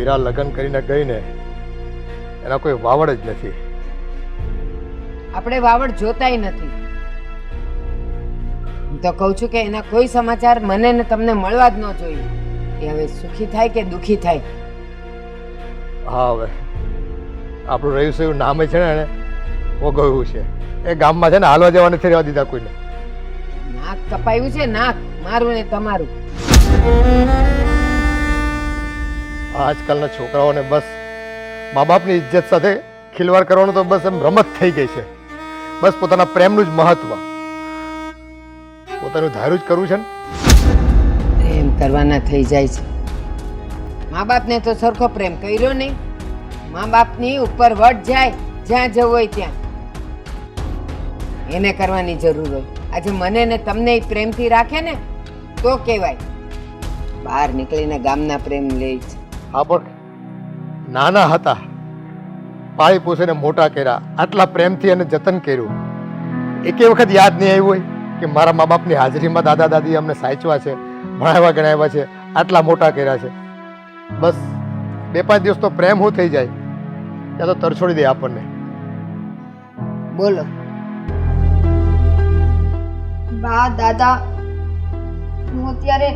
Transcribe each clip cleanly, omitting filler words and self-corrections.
મીરા લગ્ન કરીને ગઈ ને એના કોઈ વાવડ જ નથી. આપણે વાવડ જોતાય નથી. હું તો કહું છું કે એના કોઈ સમાચાર મને ને તમને મળવા જ ન જોઈએ. એ હવે સુખી થાય કે દુખી થાય. હા, હવે આપણું રહ્યું એવું નામે છે ને એને ઓગળ્યું છે. એ ગામમાં છે ને હાલવા જવા નથી રહેવા દીધા કોઈને. નાક કપાયું છે, નાક મારું ને તમારું. આજકાલના છોકરાઓને બસ મા બાપની ઇજ્જત સાથે ખિલવાડ કરવાનું તો બસ એમ રમત થઈ ગઈ છે. બસ પોતાના પ્રેમનું જ મહત્વ, પોતાનું ધાર્યું જ કરવું છે ને. પ્રેમ કરવાના થઈ જાય છે. મા બાપને તો સરખો પ્રેમ કર્યો નહીં. મા બાપની ઉપર વટ જાય જ્યાં જવું હોય ત્યાં એને કરવાની જરૂર હોય. આજે મને ને તમને પ્રેમથી રાખે ને તો કહેવાય. બહાર નીકળીને ગામના પ્રેમ લે છે. હા, પણ નાના હતા, પાળી પોસીને મોટા કર્યા, આટલા પ્રેમથી અને જતન કર્યું. એકે વખત યાદ નહીં આવ્યું હોય કે મારા મા બાપની હાજરીમાં દાદા દાદી અમને સાચવા છે, ભણાવ્યા ગણાવ્યા છે, આટલા મોટા કર્યા છે. બસ 2-5 દિવસ તો પ્રેમ હું થઈ જાય ત્યાં તો તરછોડી દે આપણને. બોલો. બા, દાદા, હું અત્યારે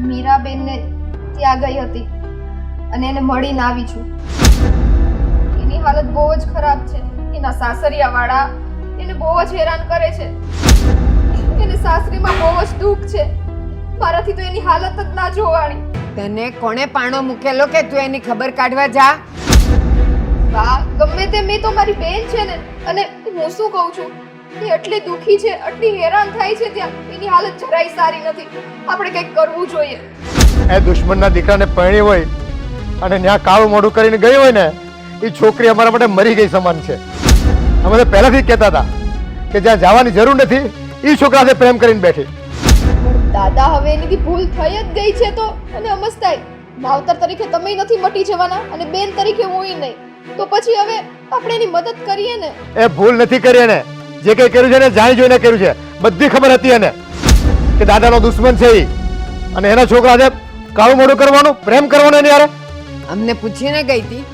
મીરાબેનને ત્યાં ગઈ હતી અને એને મળીને આવી છું. એની હાલત બહુ જ ખરાબ છે. એના સાસરિયાવાળા એને બહુ જ હેરાન કરે છે. એને સાસરીમાં બહુ જ દુઃખ છે. મારાથી તો એની હાલત જ ના જોવાણી. તને કોણે પાણો મૂકેલો કે તું એની ખબર કાઢવા જા? બા, ગમે તે મેં તો મારી બેન છે ને, અને હું શું કહું છું, એ એટલી દુખી છે, એટલી હેરાન થાય છે ત્યાં. એની હાલત જરાય સારી નથી. આપણે કંઈક કરવું જોઈએ. એ દુશ્મનના દીકરાને પરણી હોય અને ત્યાં કાળું મોઢું કરીને ગઈ હોય ને, એ છોકરી અમારા માટે મરી ગઈ સમાન છે. અમે તો પહેલાથી જ કહેતા હતા કે જ્યાં જવાની જરૂર નથી એ છોકરા સાથે પ્રેમ કરીને બેઠી. દાદા, હવે એની ભૂલ થઈ જ ગઈ છે તો, અને અમસ્તાઈ માવતર તરીકે તમે નથી મટી જવાના અને બેન તરીકે હુંય નહીં. તો પછી હવે આપણે એની મદદ કરીએ ને. એ ભૂલ નથી કરી એને. જે કંઈ કર્યું છે ને જાણી જોઈને કર્યું છે. બધી ખબર હતી એને કે દાદાનો દુશ્મન છે એ, અને એના છોકરા છે કાળું મોઢું કરવાનું, પ્રેમ કરવાનો એની યાર. અમને પૂછીને ગઈ હતી,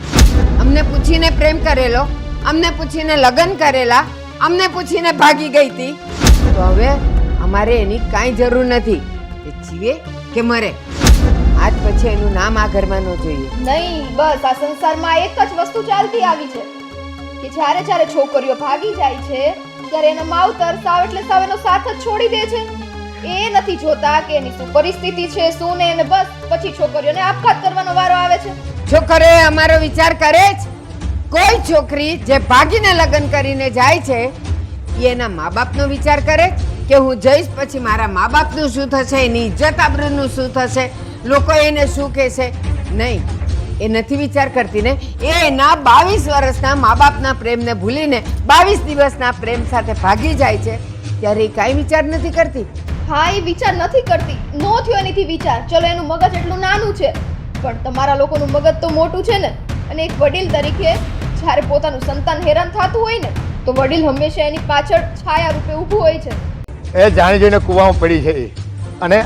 અમને પૂછીને પ્રેમ કરેલો, અમને પૂછીને લગ્ન કરેલા, અમને પૂછીને ભાગી ગઈ હતી. તો હવે અમારે એની કાંઈ જરૂર નથી. એ જીવે કે મરે, આજ પછી એનું નામ આ ઘરમાં ન જોઈએ. નહીં, બસ આ સંસારમાં એક જ વસ્તુ ચાલતી આવી છે કે જ્યારે જ્યારે છોકરીઓ ભાગી જાય છે ત્યારે એનો માવતર સાવ એટલે સાવ એનો સાથ જ છોડી દે છે. એ નથી જોતા કે એની શું પરિસ્થિતિ છે, શું ને, અને બસ પછી છોકરીઓને આપઘાત કરવાનો વારો આવે છે. છોકરીઓ અમારો વિચાર કરે જ. કોઈ છોકરી જે ભાગીને લગ્ન કરીને જાય છે એ એના મા બાપનો વિચાર કરે કે હું જઈશ પછી મારા મા બાપનું શું થશે, એની ઇજ્જત આબરૂનું શું થશે, લોકો એને શું કહેશે. નહીં, એ નથી વિચાર કરતી ને. એ એના 22 વર્ષના મા બાપના પ્રેમને ભૂલીને 22 દિવસના પ્રેમ સાથે ભાગી જાય છે ત્યારે એ કાંઈ વિચાર નથી કરતી. હા, એ વિચાર નથી કરતી. નો થયો એનીથી વિચાર. ચલો, એનું મગજ એટલું નાનું છે, પણ તમારા લોકોનું મગજ તો મોટું છે ને. અને એક વડીલ તરીકે જ્યારે પોતાનું સંતાન હેરાન થતું હોય ને તો વડીલ હંમેશા એની પાછળ છાયા રૂપે ઊભું હોય છે. એ જાણી જોઈને કૂવામાં પડી છે એ. અને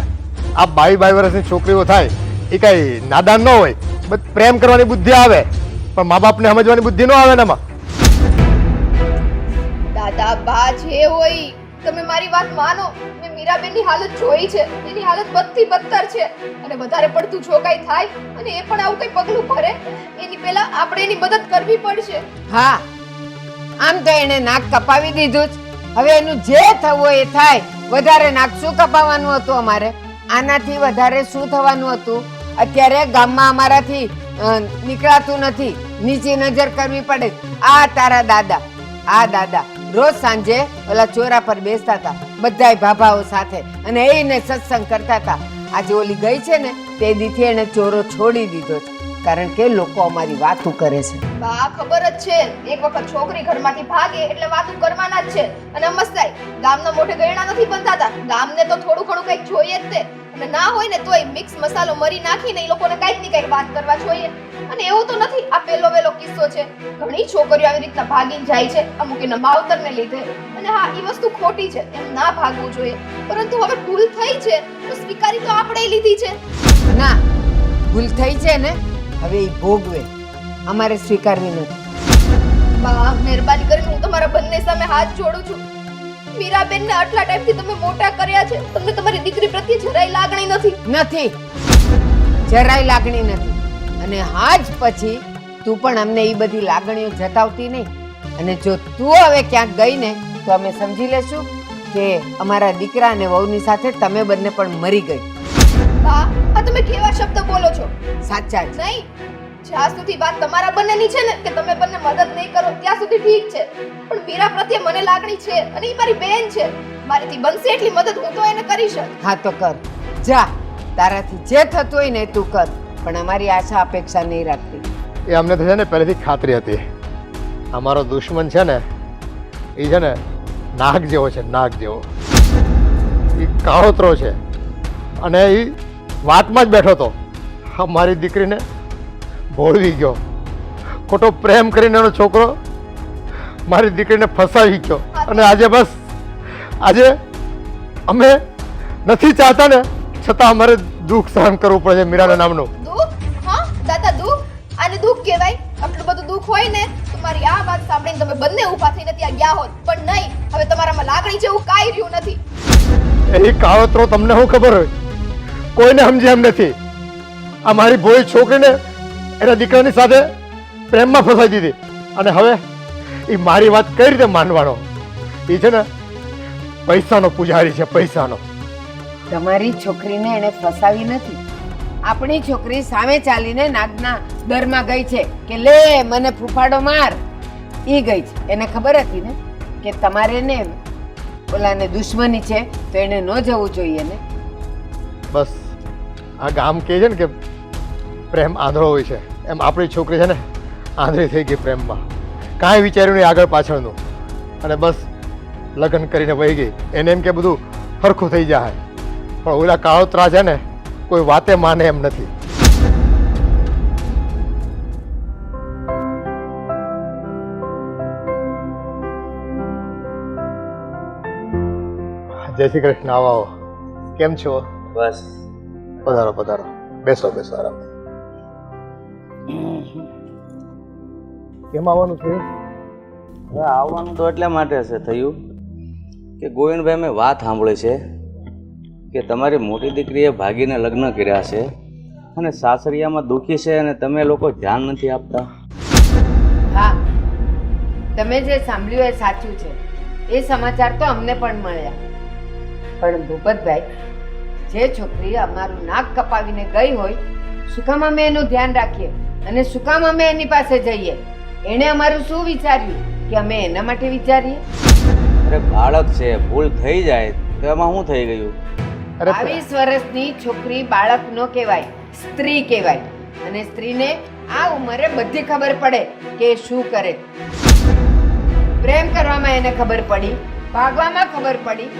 આ 22 વર્ષની છોકરીઓ થાય એ કાંઈ નાદાન ન હોય. બસ પ્રેમ કરવાની બુદ્ધિ આવે, પણ મા બાપને સમજવાની બુદ્ધિ ન આવે ને એમાં. દાદા, બા, જે હોય તમે મારી વાત માનો. મેં મીરાબેનની હાલત જોઈ છે. એની હાલત બદથી બદતર છે. અને વધારે પડતું જો કાંઈ થાય અને એ પણ આવું કંઈ પગલું ભરે એની પહેલા આપણે એની મદદ કરવી પડશે. હા, આમ તો એને નાક કપાવી દીધું જ. હવે એનું જે થવું હોય એ થાય. વધારે નાક શું કપાવવાનું હતું અમારે? આનાથી વધારે શું થવાનું હતું? અત્યારે ગામમાં અમારાથી નીકળાતું નથી. નીચી નજર કરવી પડે. આ તારા દાદા, આ દાદા રોજ સાંજે ઓલા ચોરા પર બેસતા હતા બધાય ભાભાઓ સાથે અને એને સત્સંગ કરતા હતા. આજે ઓલી ગઈ છે ને તે દીથી એને ચોરો છોડી દીધો છે, કારણ કે લોકો અમારી વાતું કરે છે. બા, ખબર જ છે, એક વખત છોકરી ઘરમાંથી ભાગે એટલે વાતું કરવાના જ છે. અને અમસ્તાઈ ગામના મોઢે ગયણા નથી બંધાતા. ગામને તો થોડું ઘણું કંઈક જોઈએ જ તે. અને ના હોય ને તોય મિક્સ મસાલો મરી નાખીને એ લોકોને કંઈક ને કંઈક વાત કરવા જોઈએ. અને એવું તો નથી આ પહેલો વહેલો કિસ્સો છે. ઘણી છોકરીઓ આવી રીતના ભાગીને જાય છે, અમુક એના માવતરને લીધે. અને હા, એ વસ્તુ ખોટી છે, એમ ના ભાગવું જોઈએ. પરંતુ હવે ભૂલ થઈ છે તો સ્વીકારી તો આપણે લીધી છે. ના, ભૂલ થઈ છે ને, હવે એ ભોગવે, અમારે સ્વીકારવી નથી. બા મહેરબાની કરીને હું તમારા બંને સામે હાથ જોડું છું. મીરાબેનને આટલા ટાઈમથી તમે મોટા કર્યા છે, તમને તમારી દીકરી પ્રત્યે જરાય લાગણી નથી. નથી, જરાય લાગણી નથી. અને આજ પછી તું પણ અમને એ બધી લાગણીઓ જતાવતી નહીં. અને જો તું હવે ક્યાંક ગઈ ને તો અમે સમજી લેશું કે અમારા દીકરા અને વહુની સાથે તમે બંને પણ મરી ગઈ. બા આ તમે કેવા શબ્દ બોલો છો? સાચા જ. નહીં, જ્યાં સુધી વાત તમારા બંનેની છે ને કે તમે બંને મદદ નહીં કરો ત્યાં સુધી ઠીક છે, પણ મીરા પ્રત્યે મને લાગણી છે અને એ મારી બેન છે. મારીથી બનશે એટલી મદદ હું તો એને કરીશ જ. હા તો કર, જા, તારાથી જે થતું હોય ને તું કર, પણ અમારી આશા અપેક્ષા નહીં રાખતી. એ અમને તો છે ને પહેલેથી ખાતરી હતી. અમારો દુશ્મન છે ને એ છે ને નાગ જેવો છે, નાગ જેવો. એ કાળોતરો છે અને એ વાતમાં જ બેઠો હતો. મારી દીકરીને ભોળવી ગયો, ખોટો પ્રેમ કરીને એનો છોકરો મારી દીકરીને ફસાવી ગયો. અને આજે બસ આજે અમે નથી ચાહતા ને છતાં અમારે દુઃખ સહન કરવું પડે છે મીરાના નામનું. દુઃખ? હા દાદા, દુઃખ? આને દુઃખ કહેવાય? આટલું બધું દુઃખ હોય ને તો મારી આ વાત સાંભળીને તમે બંને ઊભા થઈને ત્યાં ગયા હોત, પણ નહીં. હવે તમારામાં લાગણી જેવું કાંઈ રહ્યું નથી. એ કાળોતરો તમને શું ખબર હોય? કોઈને સમજે એમ નથી. આ મારી ભોળી છોકરીને એના દીકરાની સાથે પ્રેમમાં ફસાઈ દીધી અને હવે એ મારી વાત કઈ રીતે માનવાનો? એ છે ને પૈસાનો પૂજારી છે, પૈસાનો. તમારી છોકરીને એને ફસાવી નથી. આપણી છોકરી સામે ચાલીને નાગના દરમાં ગઈ છે કે લે મને ફૂફાડો માર. એ ગઈ છે, એને ખબર હતી ને કે તમારે ને ઓલાને દુશ્મની છે તો એને ન જવું જોઈએ ને. બસ આ ગામ કહે છે ને કે પ્રેમ આંધળો હોય છે, એમ આપણી છોકરી છે ને આંધળી થઈ ગઈ પ્રેમમાં. કાંઈ વિચાર્યું નહીં આગળ પાછળનું અને બસ લગ્ન કરીને વહી ગઈ. એને એમ કે બધું સરખું થઈ જાય, પણ ઓલા કાળોતરા છે ને કોઈ વાતે માને એમ નથી. જય શ્રી કૃષ્ણ. આવો આવો. કેમ છો? બસ પધારો પધારો, બેસો બેસો આરામ. કેમ આવવાનું છે? હવે આવવાનું તો એટલા માટે છે થયું કે ગોવિંદભાઈ મેં વાત સાંભળી છે કે તમારી મોટી દીકરીએ ભાગીને લગ્ન કર્યા છે અને સાસરિયામાં દુઃખી છે અને તમે લોકો ધ્યાન નથી આપતા. હા, તમે જે સાંભળ્યું એ સાચું છે. એ સમાચાર તો અમને પણ મળ્યા. પણ ભૂપતભાઈ, જે છોકરી અમારું નાક કપાવીને ગઈ હોય, શું કામ અમે એનું ધ્યાન રાખીએ અને શું કામ અમે એની પાસે જઈએ? એણે અમારું શું વિચાર્યું કે અમે એના માટે વિચારીએ? અરે બાળક છે, ભૂલ થઈ જાય તો એમાં શું થઈ ગયું? 22 વર્ષની છોકરી બાળક નો કહેવાય, સ્ત્રી કહેવાય. અને સ્ત્રીને આ ઉંમરે બધી ખબર પડે કે એ શું કરે. પ્રેમ કરવામાં એને ખબર પડી, ભાગવામાં ખબર પડી,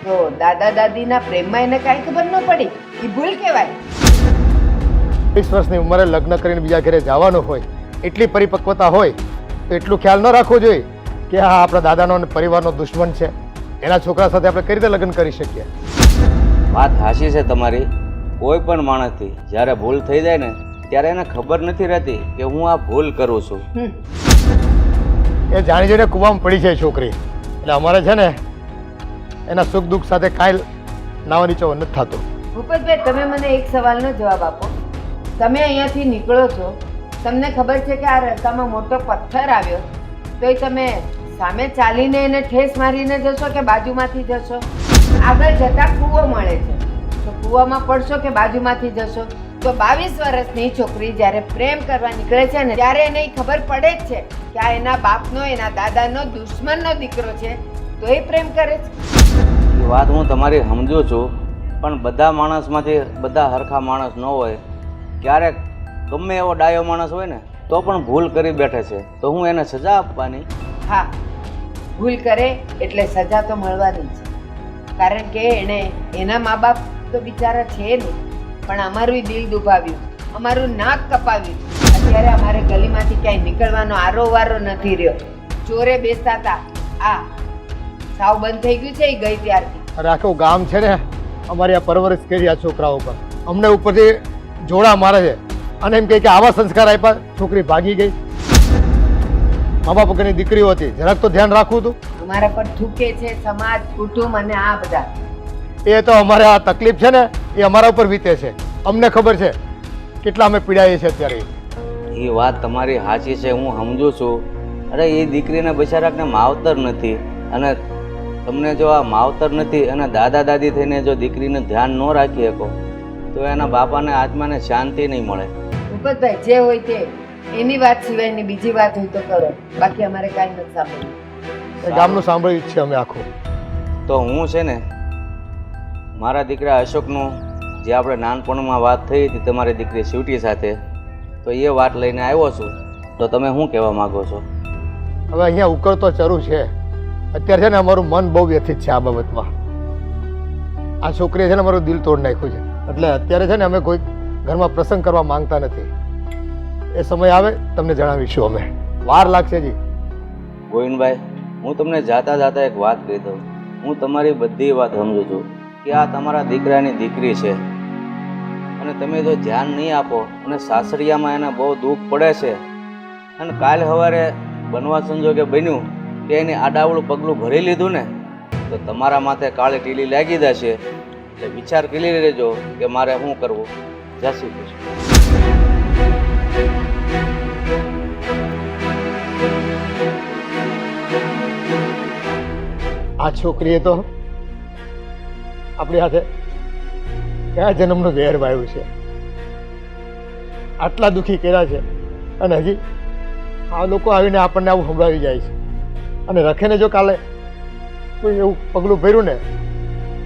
તો દાદા દાદીના પ્રેમમાં એને કાંઈ ખબર ન પડી. એ ભૂલ કહેવાય. 20 વર્ષની ઉંમરે લગ્ન કરીને બીજા ઘરે જવાનું હોય, એટલી પરિપક્વતા હોય તો એટલું ખ્યાલ ન રાખવો જોઈએ કે આ આપણા દાદાનો અને પરિવારનો દુશ્મન છે, એના છોકરા સાથે આપણે કઈ રીતે લગ્ન કરી શકીએ? વાત હાચી છે તમારી. કોઈ પણ માણસથી જ્યારે ભૂલ થઈ જાય ને ત્યારે એને ખબર નથી રહેતી કે હું આ ભૂલ કરું છું. એ જાણી જોઈને કૂવામાં પડી છે છોકરી. એટલે અમારે છે ને એના સુખ દુઃખ સાથે કાંઈ નાવા નીચો નથી થતો. ભૂપતભાઈ, તમે મને એક સવાલનો જવાબ આપો. તમે અહીંયાથી નીકળો છો, તમને ખબર છે કે આ રસ્તામાં મોટો પથ્થર આવ્યો, તોય તમે સામે ચાલીને એને ઠેસ મારીને જશો કે બાજુમાંથી જશો? આગળ જતા કૂવો મળે છે તો કૂવામાં પડશો કે બાજુમાંથી જશો? તો 22 વર્ષની છોકરી જ્યારે પ્રેમ કરવા નીકળે છે ને ત્યારે એને ખબર પડે જ છે કે આ એના બાપનો, એના દાદાનો, દુશ્મનનો દીકરો છે, તો એ પ્રેમ કરે છે. એ વાત હું તમારી સમજુ છું, પણ બધા માણસમાંથી બધા હરખા માણસ ન હોય. ક્યારેક ગમે એવો ડાયો માણસ હોય ને તો પણ ભૂલ કરી બેઠે છે, તો હું એને સજા આપવાની? હા, ભૂલ કરે એટલે સજા તો મળવાની જ છે. કારણ કે એણે એના મા બાપ તો બિચારા છે નહીં, પણ અમારું દિલ દુભાવ્યું, અમારું નાક કપાવ્યું. અત્યારે અમારે ગલીમાંથી ક્યાંય નીકળવાનો આરો વારો નથી રહ્યો. ચોરે બેસતા હતા, આ સાવ બંધ થઈ ગયું છે એ ગઈ ત્યારથી. અરે આખું ગામ છે ને અમારી આ પરવરિશ કરી આ છોકરાઓ પર. અમને ઉપરથી જોડા મારે છે અને એમ કહે કે આવા સંસ્કાર આપ્યા, છોકરી ભાગી ગઈ. મા બાપ વગરની દીકરીઓ હતી, જરાક તો ધ્યાન રાખવું હતું. અમારા પર થૂકે છે સમાજ, કુટુંબ અને આ બધા. એ તો અમારે આ તકલીફ છે ને એ અમારા ઉપર વીતે છે. અમને ખબર છે કેટલા અમે પીડાઈએ છીએ અત્યારે. એ વાત તમારી સાચી છે, હું સમજુ છું. અરે એ દીકરીને બિચારાકને માવતર નથી, અને તમને જો આ માવતર નથી અને દાદા દાદી થઈને જો દીકરીને ધ્યાન ન રાખી શકો તો એના બાપાને આત્માને શાંતિ નહીં મળે. ભૂપતભાઈ, જે હોય તે એની વાત સિવાયની બીજી વાત હોય તો કરો, બાકી અમારે કાંઈ નથી સાંભળવું. એ ગામનું સાંભળ્યું જ છે અમે આખું. તો હું છે ને મારા દીકરા અશોકનું જે આપણે નાનપણમાં વાત થઈ હતી તમારી દીકરી સ્વીટી સાથે, તો એ વાત લઈને આવ્યો છું. તો તમે શું કહેવા માગો છો? હવે અહીંયા ઉકળતો ચરું છે. અત્યારે છે ને અમારું મન બહુ વ્યથિત છે આ બાબતમાં. આ છોકરીએ છે ને અમારું દિલ તોડ નાખ્યું છે. એટલે અત્યારે છે ને અમે કોઈ ઘરમાં પ્રસંગ કરવા માંગતા નથી. એ સમય આવે તમને જણાવીશું અમે. વાર લાગશે જી. ગોવિંદભાઈ, હું તમને જાતા જાતા એક વાત કહી દઉં. હું તમારી બધી વાત સમજુ છું કે આ તમારા દીકરાની દીકરી છે, અને તમે જો ધ્યાન નહીં આપો અને સાસરિયામાં એને બહુ દુઃખ પડે છે, અને કાલ સવારે બનવા સંજોગે બન્યું કે એને આડાવડું પગલું ભરી લીધું ને, તો તમારા માથે કાળી ટીલી લાગી જશે. એટલે વિચાર કરી લેજો કે મારે શું કરવું. જય શ્રી કૃષ્ણ. આ છોકરીએ તો આપણી હાથે કયા જન્મનું વેર વાવ્યું છે. આટલા દુઃખી કર્યા છે અને હજી આ લોકો આવીને આપણને આવું સંભળાવી જાય છે. અને રખેને જો કાલે કોઈ એવું પગલું ભર્યું ને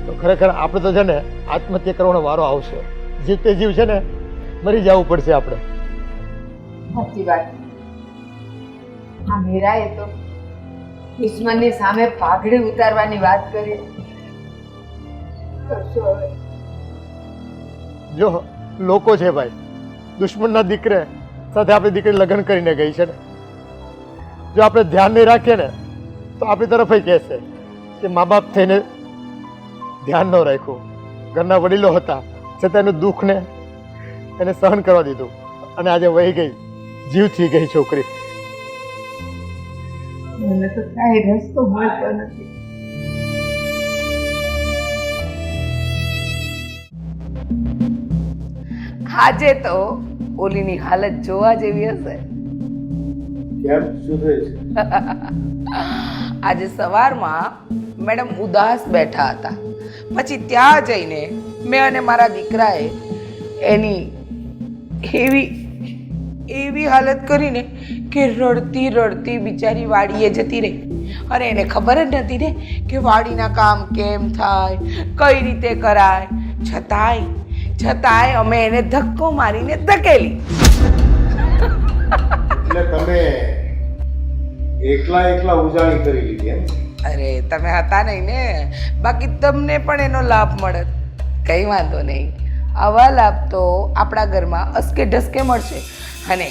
તો ખરેખર આપણે તો છે ને આત્મહત્યા કરવાનો વારો આવશે. જીવ તે જીવ છે ને મરી જવું પડશે આપણે. સાચી વાત. આ મીરાએ તો દુશ્મનની સામે પાઘડી ઉતારવાની વાત કરી. કરશો હવે. જો લોકો છે ભાઈ, દુશ્મનના દીકરે સાથે આપણી દીકરી લગ્ન કરીને ગઈ છે ને, જો આપણે ધ્યાન નહીં રાખીએ ને તો આપણી તરફ કહેશે કે મા બાપ થઈને ધ્યાન ન રાખ્યું. ઘરના વડીલો હતા છતાં એનું દુઃખને એને સહન કરવા દીધું અને આજે વહી ગઈ, જીવથી ગઈ છોકરી. મને તો કાંઈ રસ્તો મળતો નથી. આજે તો ઓલીની હાલત જોવા જેવી હશે. કેમ શું થયું છે? આજે સવારમાં મેડમ ઉદાસ બેઠા હતા. પછી ત્યાં જઈને મેં અને મારા દીકરાએ એની એવી હાલત કરીને કે રડતી રડતી બિચારી વાડીએ જતી રહી. અરે એને ખબર જ નથી ને કે વાડીના કામ કેમ થાય, કઈ રીતે કરાય. છતાંય અમે એને ધક્કો મારીને ધકેલી. એટલે તમે એકલા ઉજાણી કરી લીધી એમ? અરે તમે હતા નહીં ને, બાકી તમને પણ એનો લાભ મળત. કંઈ વાંધો નહીં, આવા લાભ તો આપણા ઘરમાં અસકે ઢસકે મળશે. અને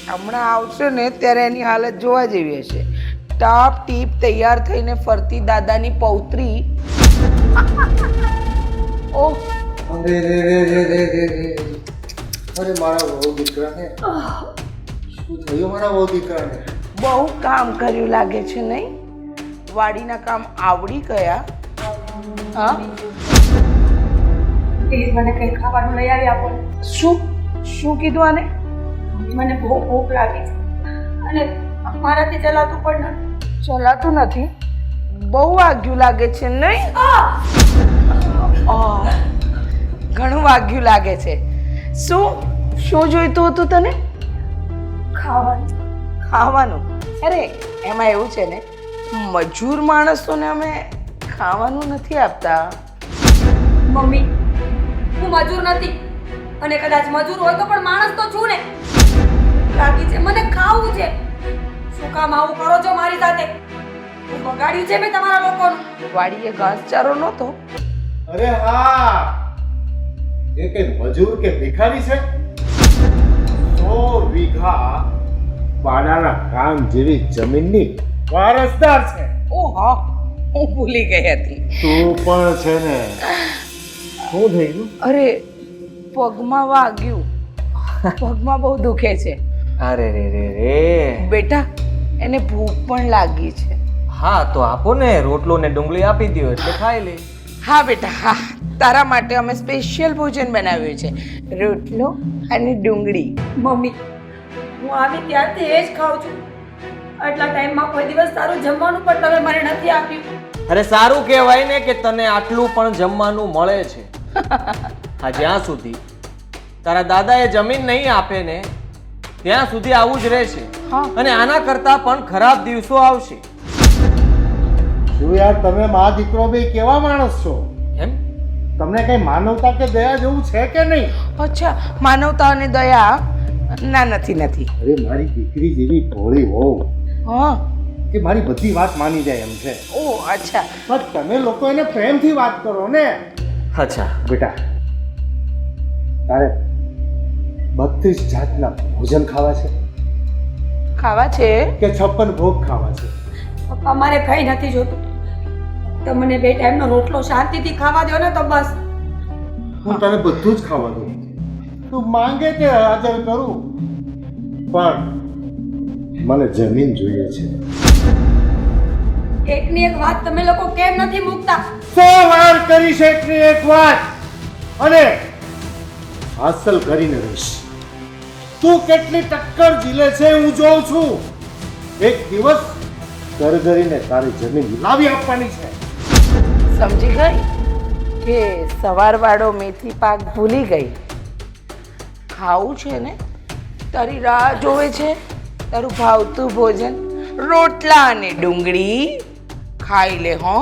હમણાં આવશે ને ત્યારે એની હાલત જોવા જેવી હશે. ટાપ ટીપ તૈયાર થઈને ફરતી દાદાની પૌત્રી. ઓહ, અરે મારા વહુ દીકરાને શું થયું? મારા વહુ દીકરાને બહુ કામ કર્યું લાગે છે નહીં? વાડીના કામ આવડી ગયા? હા, પ્લીઝ મને કંઈ ખાવાનું લઈ આવી આપો. શું કીધું આને? મને બહુ ભૂખ લાગી છે અને મારાથી ચલાતું પણ નથી. ચલાતું નથી? બહુ વાગ્યું લાગે છે નહીં? ઘણું વાગ્યું લાગે છે. શું જોઈતું હતું તને? ખાવાનું? અરે એમાં એવું છે ને, મજૂર માણસોને અમે ખાવાનું નથી આપતા. મમ્મી, હું મજૂર નથી, અને કદાચ મજૂર હોય તો પણ માણસ તો છું ને. લાગી છે મને ખાવું છે. શું કામ આવું કરો છો મારી સાથે? હું બગાડ્યું છે મેં તમારા લોકોનું. વાડીએ ઘાસચારો નહોતો. અરે હા, એ કઈ મજૂર કે ભિખારી છે? 100 વીઘા પાડાના કામ જેવી જમીનની વારસદાર છે. ઓ હા, હું ભૂલી ગઈ હતી. તું પણ છે ને. શું થયું? અરે પગમાં વાગ્યું. પગમાં બહુ દુખે છે. અરે રે રે રે. બેટા એને ભૂખ પણ લાગી છે. હા તો આપો ને, રોટલો ને ડુંગળી આપી દો એટલે ખાઈ લે. હા બેટા હા, તારા માટે અમે સ્પેશિયલ ભોજન બનાવ્યું છે, રોટલો અને ડુંગળી. મમ્મી હું આવી ત્યારથી એ જ ખાઉં છું. આટલા ટાઈમમાં કોઈ દિવસ સારું જમવાનું પણ તમે મને નથી આપ્યું. અરે સારું કહેવાય ને કે તને આટલું પણ જમવાનું મળે છે. હા, જ્યાં સુધી તારા દાદાએ જમીન નહીં આપે ને ત્યાં સુધી આવું જ રહેશે. હા. અને આના કરતા પણ ખરાબ દિવસો આવશે. શું યાર, તમે મા દીકરો બે કેવા માણસ છો? એમ તમને કઈ માનવતા કે દયા જેવું છે કે નહીં? અચ્છા, માનવતા અને દયા ના નથી. અરે મારી દીકરી જેવી ભોળી હોવ હા. કે મારી બધી વાત માની જાય એમ છે. ઓ અચ્છા. પણ તમે લોકો એને પ્રેમથી વાત કરો ને. અચ્છા બેટા, તારે 32 જાતના ભોજન ખાવા છે ખાવા છે. કે 56 ભોગ ખાવા છે? પપ્પા મારે કઈ નથી જોતું. તમને 2 ટાઈમનો રોટલો શાંતિથી ખાવા દો ને તો બસ. હું તને બધું જ ખાવા દઉં. તું માંગે તે હાજર કરું, પણ મને જમીન જોઈએ છે. એકની એક વાત તમે લોકો કેમ નથી મૂકતા? 100 વાર કરીશ એકની એક વાત અને હાંસલ કરીને રહીશ. તું કેટલી ટક્કર ઝીલે છે હું જોઉં છું. એક દિવસ ગરગરીને તારી જમીન લાવી આપવાની છે. સમજી ગઈ કે સવારવાળો મેથી પાક ભૂલી ગઈ. ખાવું છે ને, તારી રાહ જોવે છે તારું ભાવતું ભોજન, રોટલા અને ડુંગળી ખાઈ લે. હો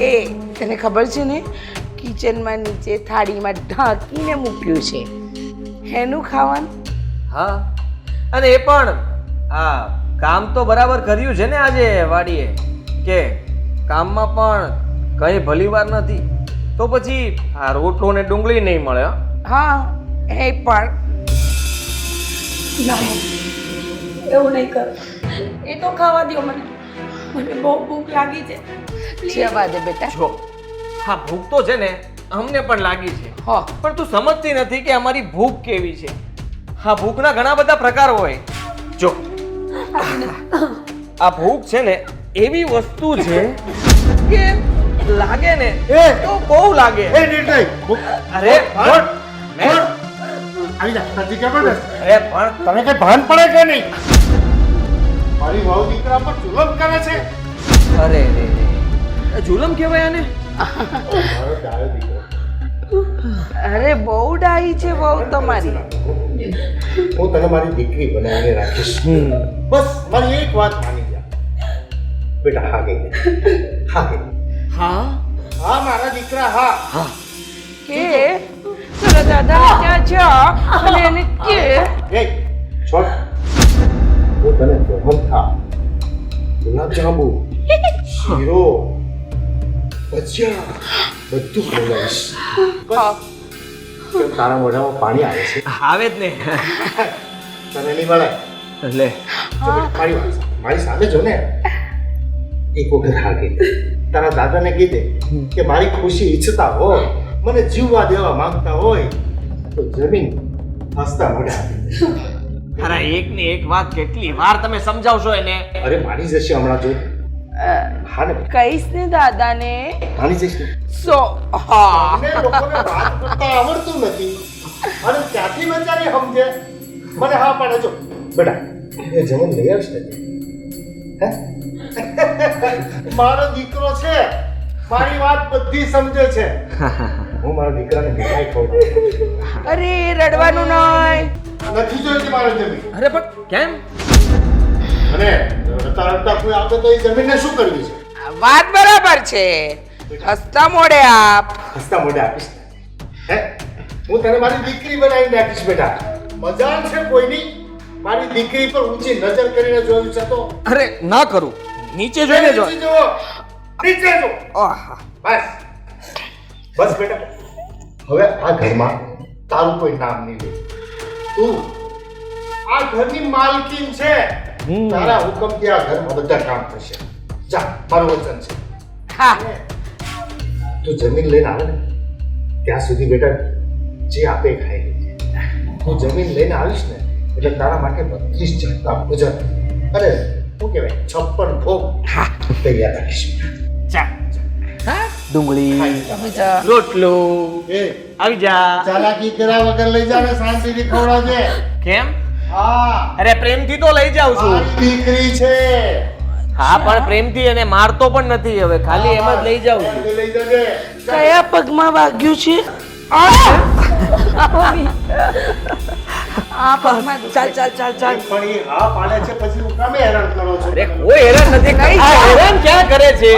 એ તને ખબર છે ને, કિચનમાં નીચે થાળીમાં ઢાંકીને મૂક્યું છે, એનું ખાવાનું. હા, અને એ પણ હા, કામ તો બરાબર કર્યું છે ને આજે વાડીએ, કે કામમાં પણ કઈ ભલીવાર નથી. તો પછી આ રોટલો ને ડુંગળી નહીં મળે. હો? હા એ પણ. ના એવું નહીં કરો. એ તો ખાવા દો મને. મને બહુ ભૂખ લાગી છે. જવા દે બેટા. જો હા, ભૂખ તો છે ને અમને પણ લાગી છે, હો પણ તું સમજતી નથી કે અમારી ભૂખ કેવી છે. હા, ભૂખના ઘણા બધા પ્રકાર હોય. જો આ ભૂખ છે ને એવી વસ્તુ છે કે લાગે ને તો બહુ લાગે. એ નિર્ણય અરે પણ મેં આવી જા, તારી કે પણ અરે પણ તને કઈ ભાન પડે કે નહીં? મારી વહુ દીકરા પર જુલમ કરે છે. અરે રે રે, જુલમ કહેવાય આને? મારો ડાયો દીકરો. અરે બહુ ડાહી છે બહુ તમારી. હું તને મારી દીકરી બનાવીને રાખીશ. બસ મારી એક વાત માની જા. બેટા હા ગઈ. હા ગઈ. હા હા મારા દીકરા હા. કે તારા દાદા ત્યાં જા અને એને કે એ છોડ. હું તને મોહનથા, ગુલાબજાંબુ, શીરો, ભજીયા બધું ખવડાવીશ. હા. કેમ તારા મોઢામાં પાણી આવે છે? આવે જ ને. તને નહીં મળે. એટલે જો બેટા, મારી સામે જો ને. એક વખત હા ગઈ. તારા દાદાને કીધે કે મારી ખુશી ઈચ્છતા હોય, મને જીવવા દેવા માંગતા હોય તો જમીન હસતા મોઢે આપી દે. અરે એક ને એક વાત કેટલી વાર તમે સમજાવશો એને? અરે માની જશે હમણાં જો. હા ને કહીશ ને દાદાને. માની જઈશ ને. સો હા અમને લોકોને વાત કરતા આવડતું નથી અને ત્યાંથી બચારી સમજે. મને હા પાડે. જો બેટા એ જમીન લઈ આવીશ ને. હે? મારો દીકરો છે, મારી વાત બધી સમજે છે. હું મારા દીકરાને મીઠાઈ ખવડાવું. અરે રડવાનું નહીં. નથી જોઈતી મારી જમીન. અરે પણ કેમ? અને રડતા રડતા કોઈ આપે તો એ જમીનને શું કરવી છે? વાત બરાબર છે. હસતા મોડે આપ. હસતા મોઢે આપીશ. હે? હું તને મારી દીકરી બનાવીને રાખીશ બેટા. મજાલ છે કોઈની? મારી દીકરી પર ઊંચી નજર કરીને જોયું છે તો? અરે ના કરું, નીચે જોઈને જો. નીચે જુઓ. નીચે જો. આહા. બસ બસ બેટા, હવે આ ઘરમાં તારું કોઈ નામ નહીં લે. તું આ ઘરની માલકીન છે. તારા હુકમથી આ ઘરમાં બધા કામ થશે. જા, મારું વચન છે. હા તું જમીન લઈને આવે ને ત્યાં સુધી બેટા જે આપે ખાઈ લીધી. તું જમીન લઈને આવીશ ને એટલે તારા માટે 32 જાતના ભોજન અરે શું કહેવાય 56 ભોગ તૈયાર રાખીશ. ડુંગળી બીજા રોટલો એ આવી જા. ચાલાકી કર્યા વગર લઈ જા ને શાંતિથી ખવડાવજે. કેમ? હા અરે પ્રેમથી તો લઈ જાઉં છું. મારી દીકરી છે. હા પણ પ્રેમથી એને મારતો પણ નથી હવે, ખાલી એમ જ લઈ જાઉં છું. લઈ જજે. કયા પગમાં વાગ્યું છે આ પગમાં ચાલ ચાલ ચાલ ચાલ પણ એ હા પાડે છે પછી હું કામે હેરાન કરો છો? અરે કોઈ હેરાન નથી કરી. આ હેરાન ક્યાં કરે છે?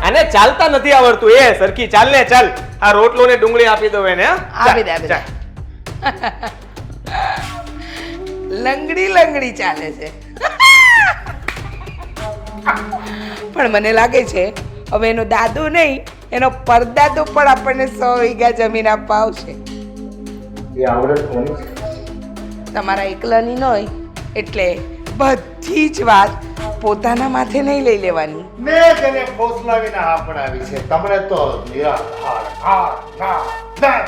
આને ચાલતા નથી આવડતું. એ સરખી ચાલ ને ચાલ. આ રોટલો ને ડુંગળી આપી દો એને. હા? આપી દે, આપી દે. ચાલ. લંગડી લંગડી ચાલે છે પણ મને લાગે છે હવે એનો દાદુ નહીં એનો પરદાદુ પણ આપણને 100 વીઘા જમીન આપવા આવશે. એ આવડત કોની છે? તમારા એકલાની ન હોય એટલે બધી જ વાત પોતાના માથે નહીં લઈ લેવાની. મેં તેને ફોસલાવીને હા પડાવી છે. તમને તો નિરાધાર હા ના ના